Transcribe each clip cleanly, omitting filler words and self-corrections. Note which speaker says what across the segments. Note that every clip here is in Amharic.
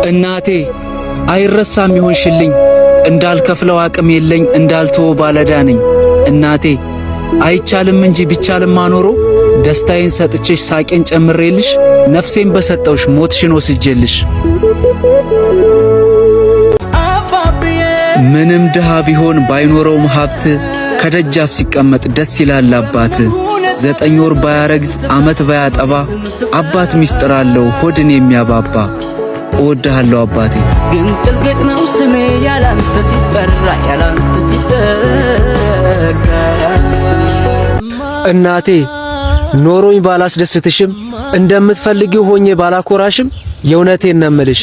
Speaker 1: እናቴ አይረሳም ይሆንሽልኝ እንዳልከፍለው አቅም የለኝ እንዳልተወ ባለዕዳ ነኝ። እናቴ አይቻልም እንጂ ቢቻልም አኖሮ ደስታዬን ሰጥቼሽ ሳቄን ጨምሬልሽ ነፍሴን በሰጠውሽ ሞትሽን ወስጄልሽ። ምንም ድሃ ቢሆን ባይኖረውም ሀብት ከደጃፍ ሲቀመጥ ደስ ይላል አባት። 9 ወር ባያረግዝ ዓመት ባያጠባ አባት ሚስጥር አለው ሆድን የሚያባባ። እወድሃለሁ አባቴ።
Speaker 2: ግን ጥልቅ ነው ስሜ ያላንተ ሲጠራ ያላንተ ሲጠራ።
Speaker 1: እናቴ ኖሮኝ ባላስደስትሽም እንደምትፈልጊው ሆኜ ባላኮራሽም የእውነቴን ነው እምልሽ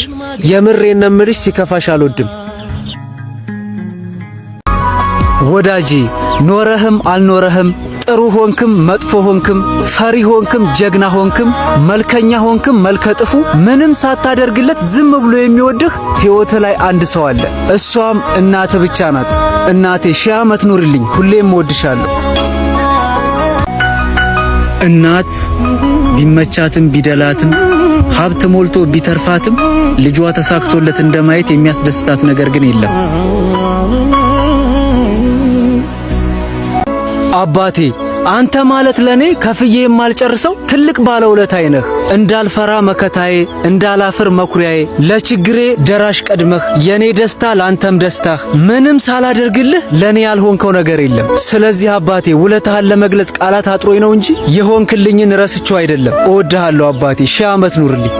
Speaker 1: የምሬን ነው እምልሽ ሲከፋሽ አልወድም። ወዳጄ ኖረህም አልኖረህም ጥሩ ሆንክም መጥፎ ሆንክም ፈሪ ሆንክም ጀግና ሆንክም መልከኛ ሆንክም መልከጥፉ ምንም ሳታደርግለት ዝም ብሎ የሚወድህ ሕይወት ላይ አንድ ሰው አለ። እሷም እናት ብቻ ናት። እናቴ ሺህ ዓመት ኑርልኝ፣ ሁሌም እወድሻለሁ። እናት ቢመቻትም ቢደላትም ሀብት ሞልቶ ቢተርፋትም ልጇ ተሳክቶለት እንደማየት የሚያስደስታት ነገር ግን የለም። አባቴ አንተ ማለት ለኔ ከፍዬ የማልጨርሰው ትልቅ ባለውለታዬ ነህ። እንዳልፈራ መከታዬ፣ እንዳላፍር መኩሪያዬ፣ ለችግሬ ደራሽ ቀድመህ የኔ ደስታ ላንተም ደስታህ፣ ምንም ሳላደርግልህ ለኔ ያልሆንከው ነገር የለም። ስለዚህ አባቴ ውለታህን ለመግለጽ ቃላት አጥሮኝ ነው እንጂ የሆንክልኝን ረስቼው አይደለም። እወድሃለሁ አባቴ፣ ሺህ ዓመት ኑርልኝ።